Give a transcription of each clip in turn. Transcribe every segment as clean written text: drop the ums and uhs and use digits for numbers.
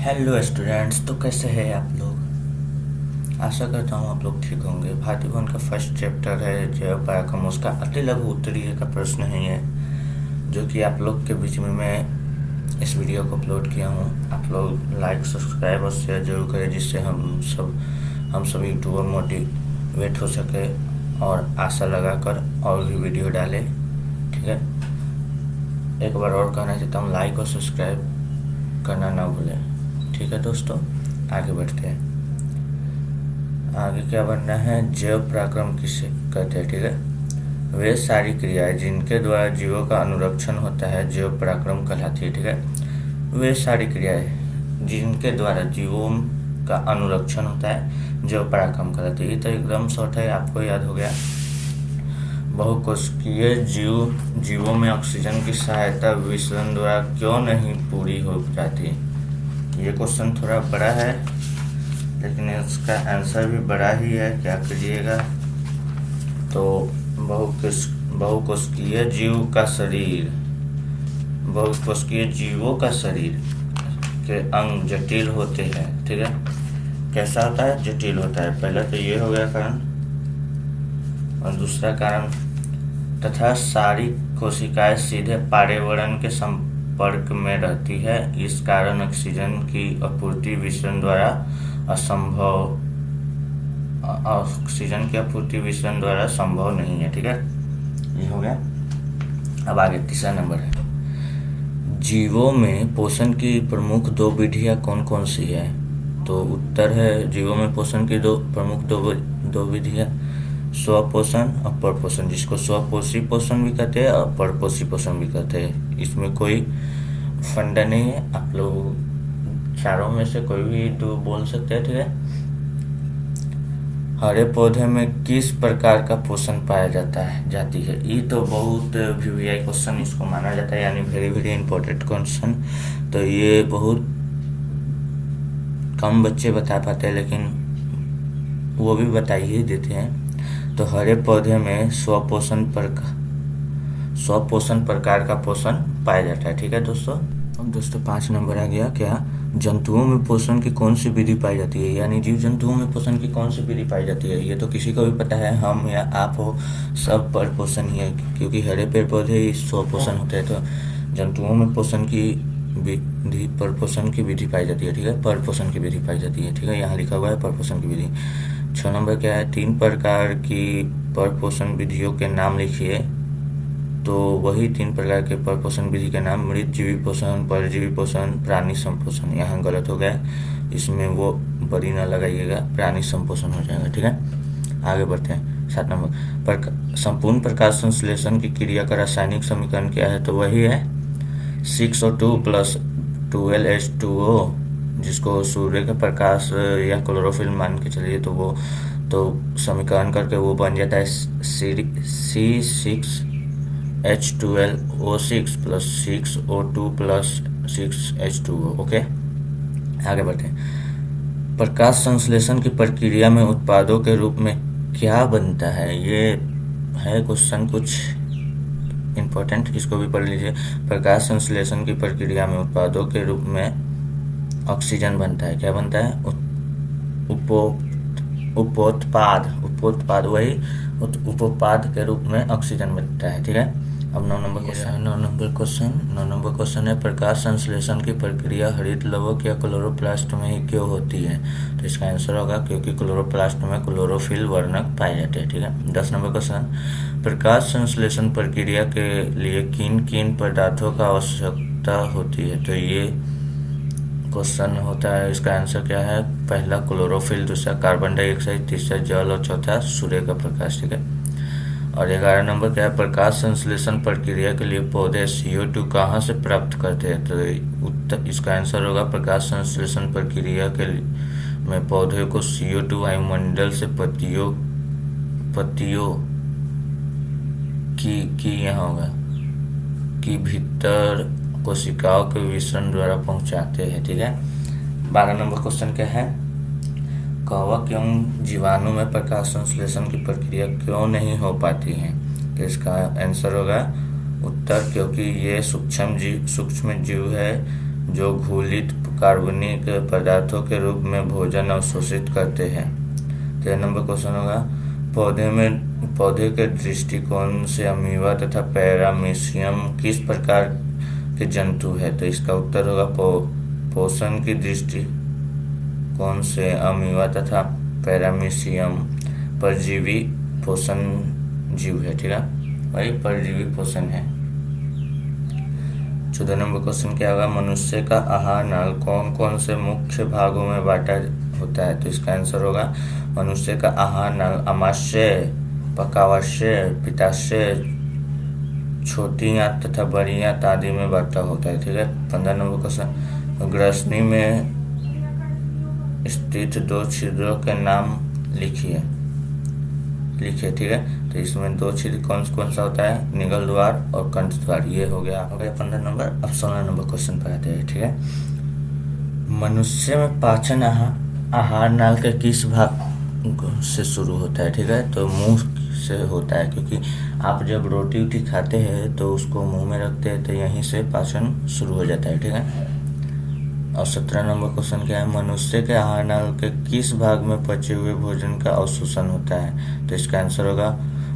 Hello students, तो कैसे हैं आप लोग। आशा करता हूँ आप लोग ठीक होंगे। भारतीय भवन का फर्स्ट चैप्टर है जैव पराक्रम, उसका अति लघु उत्तरीय का प्रश्न ही है जो कि आप लोग के बीच में मैं इस वीडियो को अपलोड किया हूँ। आप लोग लाइक सब्सक्राइब और शेयर जरूर करें जिससे हम सभी यूट्यूबर मोटिवेट हो सके और आशा लगाकर और भी वीडियो डालें। ठीक है, एक बार और कहना चाहता हूँ, लाइक और सब्सक्राइब करना ना भूलें। ठीक है दोस्तों, आगे बढ़ते हैं। आगे क्या बनना है, जैव पराक्रम किसे कहते हैं। ठीक है, वे सारी क्रियाएं जिनके द्वारा जीवों का अनुरक्षण होता है जैव पराक्रम कहलाती है। ठीक है, वे सारी क्रियाएं जिनके द्वारा जीवों का अनुरक्षण होता है जैव पराक्रम कहलाती है। ये तो एकदम शॉर्ट है, आपको याद हो गया। बहुकोशिकीय जीवों में ऑक्सीजन की सहायता विसरण द्वारा क्यों नहीं पूरी हो जाती। ये क्वेश्चन थोड़ा बड़ा है लेकिन इसका आंसर भी बड़ा ही है, क्या करिएगा। तो बहुकोशिकीय जीवों का शरीर के अंग जटिल होते हैं। ठीक है, कैसा होता है, जटिल होता है। पहला तो ये हो गया कारण, और दूसरा कारण, तथा सारी कोशिकाएं सीधे पर्यावरण के संपर्क में रहती है। इस कारण ऑक्सीजन की आपूर्ति विसरण द्वारा संभव नहीं है। ठीक है, ये हो गया। अब आगे तीसरा नंबर है, जीवों में पोषण की प्रमुख दो विधियां कौन कौन सी है। तो उत्तर है, जीवों में पोषण की प्रमुख दो विधियां स्वपोषण और परपोषण, जिसको स्वपोषी पोषण भी कहते हैं और परपोषी पोषण भी कहते हैं। इसमें कोई फंडा नहीं है, आप लोग चारों में से कोई भी दो बोल सकते हैं। ठीक है, हरे पौधे में किस प्रकार का पोषण पाया जाती है। ये तो बहुत VVI क्वेश्चन इसको माना जाता है, यानी वेरी वेरी इंपॉर्टेंट क्वेश्चन। तो ये बहुत कम बच्चे बता पाते हैं, लेकिन वो भी बता ही देते हैं। तो हरे पौधे में स्वपोषण प्रकार का पोषण पाया जाता है। ठीक है दोस्तों। अब दोस्तों 5 नंबर आ गया, क्या जंतुओं में पोषण की कौन सी विधि पाई जाती है, यानी जीव जंतुओं में पोषण की कौन सी विधि पाई जाती है। ये तो किसी को भी पता है, हम या आप हो, सब पर पोषण ही है, क्योंकि हरे पेड़ पौधे ही स्वपोषण होते हैं। तो जंतुओं में पोषण की विधि परपोषण की विधि पाई जाती है। ठीक है, परपोषण की विधि पाई जाती है। ठीक है, यहाँ लिखा हुआ है परपोषण की विधि। 6 नंबर क्या है, 3 प्रकार की परपोषण विधियों के नाम लिखिए। तो वही 3 प्रकार के परपोषण विधि के नाम, मृत जीवी पोषण, परजीवी पोषण, प्राणी संपोषण। यहाँ गलत हो गया, इसमें वो बड़ी ना लगाइएगा, प्राणी संपोषण हो जाएगा। ठीक है, आगे बढ़ते हैं। 7 नंबर, संपूर्ण प्रकाश संश्लेषण की क्रिया का रासायनिक समीकरण क्या है। तो वही है 6O2 + 12H2O, जिसको सूर्य के प्रकाश या क्लोरोफिल मान के चलिए, तो वो तो समीकरण करके वो बन जाता है C6H12O6 + 6O2 + 6H2O। ओके, आगे बढ़ते हैं। प्रकाश संश्लेषण की प्रक्रिया में उत्पादों के रूप में क्या बनता है। ये है क्वेश्चन कुछ इम्पोर्टेंट, इसको भी पढ़ लीजिए। प्रकाश संश्लेषण की प्रक्रिया में उत्पादों के रूप में ऑक्सीजन बनता है। क्या बनता है, उपोत्पाद वही उपोत्पाद के रूप में ऑक्सीजन बनता है। ठीक है, अब 9 नंबर क्वेश्चन है, प्रकाश संश्लेषण की प्रक्रिया हरित लवक या क्लोरोप्लास्ट में ही क्यों होती है। तो इसका आंसर होगा क्योंकि क्लोरोप्लास्ट में क्लोरोफिल वर्णक पाए जाते हैं। ठीक है, 10 नंबर क्वेश्चन, प्रकाश संश्लेषण प्रक्रिया के लिए किन किन पदार्थों का आवश्यकता होती है। तो ये क्वेश्चन होता है, इसका आंसर क्या है, पहला क्लोरोफिल, दूसरा कार्बन डाइऑक्साइड, तीसरा जल और चौथा सूर्य का प्रकाश। ठीक है, और 11 नंबर क्या है, प्रकाश संश्लेषण प्रक्रिया के लिए पौधे CO2 कहाँ से प्राप्त करते हैं। तो इसका आंसर होगा, प्रकाश संश्लेषण प्रक्रिया के में पौधे को CO2 वायुमंडल से पत्तियों की यहाँ होगा कि भीतर कोशिकाओं के विसरण द्वारा पहुंचाते हैं। ठीक है, 12 नंबर क्वेश्चन क्या है, कवक एवं जीवाणु में प्रकाश संश्लेषण की प्रक्रिया क्यों नहीं हो पाती है। तो इसका आंसर होगा उत्तर, क्योंकि ये सूक्ष्म जीव है जो घुलित कार्बनिक पदार्थों के रूप में भोजन अवशोषित करते हैं। 13 नंबर क्वेश्चन होगा, पौधे के दृष्टिकोण से अमीबा तथा पैरामीशियम किस प्रकार के जंतु है? तो इसका उत्तर होगा पोषण की दृष्टिकोण से अमीबा तथा पैरामीशियम परजीवी पोषण जीव है। ठीक है, वही परजीवी पोषण है। 14 नंबर क्वेश्चन क्या होगा, मनुष्य का आहार नाल कौन कौन से मुख्य भागों में बांटा होता है? तो इसका आंसर होगा, मनुष्य का आहार नाल आमाशय, पकावाशय, पित्ताशय, छोटी आंत तथा बड़ी आंत आदि में बांटा होता है। ठीक है। 15 नंबर क्वेश्चन, ग्रसनी में स्थित 2 छिद्रों के नाम लिखिए। ठीक है, तो इसमें 2 छिद्र कौन सा होता है? निगल द्वार और कंठ द्वार। ये हो गया 15 नंबर। अब 16 नंबर क्वेश्चन पर आते हैं। ठीक है, मनुष्य में पाचन आहार नाल के किस भाग से शुरू होता है? ठीक है, तो मुंह से होता है, क्योंकि आप जब रोटी खाते हैं तो उसको मुंह में रखते हैं, तो यहीं से पाचन शुरू हो जाता है। ठीक है। और 17 नंबर क्वेश्चन क्या है, मनुष्य के आहार नाल के किस भाग में पचे हुए भोजन का अवशोषण होता है? तो इसका आंसर होगा,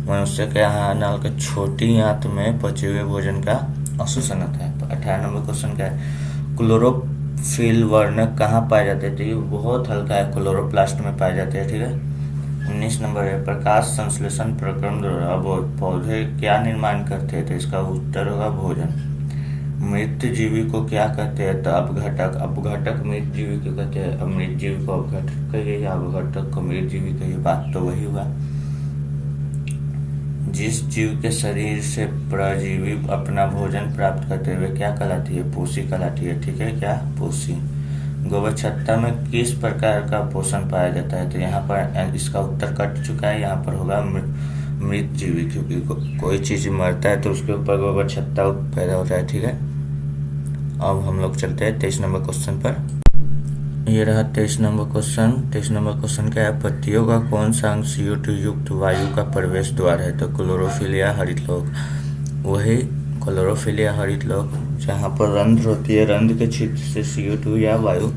मनुष्य के आहार नाल के छोटी आंत में पचे हुए भोजन का अवशोषण होता है। तो 18 नंबर क्वेश्चन क्या है, क्लोरोफिल वर्णक कहाँ पाए जाते हैं? तो ये बहुत हल्का है, क्लोरोप्लास्ट में पाए जाते हैं। ठीक है। 19 नंबर है, प्रकाश संश्लेषण प्रक्रम द्वारा पौधे क्या निर्माण करते हैं? तो इसका उत्तर होगा भोजन। मृत जीवी को क्या कहते हैं? तो अपघटक। अपघटक मृत जीवी को कहते हैं। अब मृत जीवी को अपघटक कहिए या अपघटक को मृत जीवी कहिए, बात तो वही हुआ। जिस जीव के शरीर से परजीवी अपना भोजन प्राप्त करते हुए क्या कहलाती है? पोषी कहलाती है। ठीक है, क्या? पोषी। गोवत्सता में किस प्रकार का पोषण पाया जाता है? तो यहाँ पर इसका उत्तर कट चुका है, यहाँ पर होगा मृत जीवी, क्योंकि कोई चीज मरता है तो उसके ऊपर गोवत्सता पैदा होता है। ठीक है। अब हम लोग चलते हैं 23 नंबर क्वेश्चन पर। ये रहा 23 नंबर क्वेश्चन। 23 नंबर क्वेश्चन क्या है, पत्तियों का कौन सा अंग CO2 युक्त वायु का प्रवेश द्वार है? तो क्लोरोफिल या हरितलोक। वही क्लोरोफिल या हरितलोक, जहाँ पर रंध्र होती है, रंध्र के छिद्र से CO2 या वायु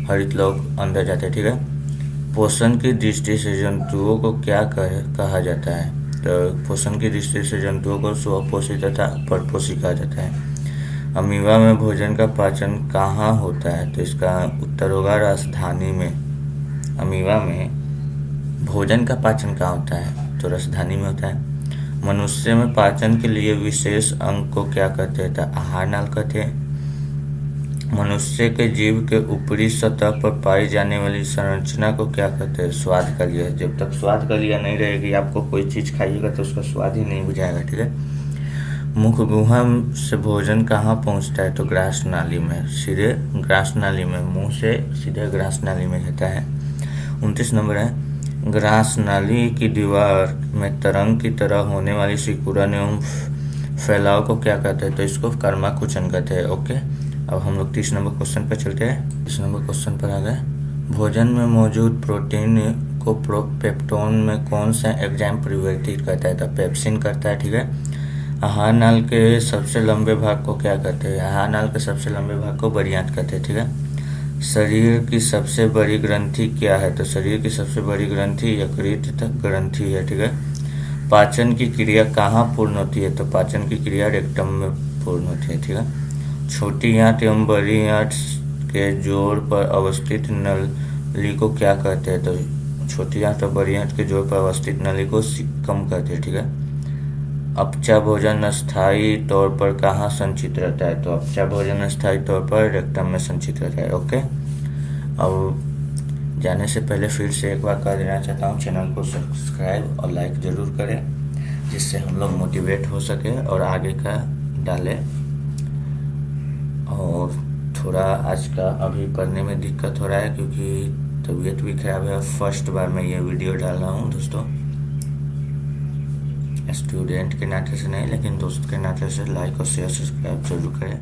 हरितलोक अंदर जाते हैं। ठीक है। पोषण की दृष्टि से जंतुओं को क्या कहा जाता है? तो पोषण की दृष्टि से जंतुओं को स्वपोषी तथा परपोषी कहा जाता है। अमीबा में भोजन का पाचन कहाँ होता है? तो इसका उत्तर होगा रसधानी में। अमीबा में भोजन का पाचन कहाँ होता है? तो रसधानी में होता है। मनुष्य में पाचन के लिए विशेष अंग को क्या कहते हैं? तो आहार नाल कहते हैं। मनुष्य के जीव के ऊपरी सतह पर पाई जाने वाली संरचना को क्या कहते हैं? स्वाद कलिया। जब तक स्वाद कलिया नहीं रहेगी, आपको कोई चीज खाइएगा तो उसका स्वाद ही नहीं बुझाएगा। ठीक है। मुख गुहा से भोजन कहाँ पहुँचता है? तो ग्रास नाली में, सीधे ग्रास नाली में, मुंह से सीधे ग्रास नाली में जाता है। 29 नंबर है, ग्रास नाली की दीवार में तरंग की तरह होने वाली सिकुड़न एवं फैलाव को क्या कहते हैं? तो इसको कर्माकुचन कहते हैं। ओके। अब हम लोग 30 नंबर क्वेश्चन पर चलते हैं। 30 नंबर क्वेश्चन पर आ गए, भोजन में मौजूद प्रोटीन को पेप्टोन में कौन सा एंजाइम परिवर्तित करता है? तो पेप्सिन करता है। ठीक है। आहार नाल के सबसे लंबे भाग को क्या कहते हैं? आहार नाल के सबसे लंबे भाग को बड़ी आंत कहते हैं। ठीक है। शरीर की सबसे बड़ी ग्रंथि क्या है? तो शरीर की सबसे बड़ी ग्रंथि यकृत ग्रंथि है। ठीक है। पाचन की क्रिया कहाँ पूर्ण होती है? तो पाचन की क्रिया रेक्टम में पूर्ण होती है। ठीक है। छोटी आंत एवं बड़ी आंत के जोड़ पर अवस्थित नली को क्या कहते हैं? तो छोटी आंत और बड़ी आंत के जोड़ पर अवस्थित नली को सिक्कम कहते हैं। ठीक है। अपचा भोजन स्थायी तौर पर कहाँ संचित रहता है? तो अपचा भोजन स्थायी तौर पर रेक्टम में संचित रहता है। ओके। अब जाने से पहले फिर से एक बार कह देना चाहता हूँ, चैनल को सब्सक्राइब और लाइक जरूर करें, जिससे हम लोग मोटिवेट हो सके और आगे का डालें। और थोड़ा आज का अभी पढ़ने में दिक्कत हो रहा है, क्योंकि तबीयत भी खराब है। फर्स्ट बार मैं ये वीडियो डाल रहा हूँ दोस्तों, स्टूडेंट के नाते से नहीं, लेकिन दोस्त के नाते से लाइक और शेयर सब्सक्राइब जरूर करें।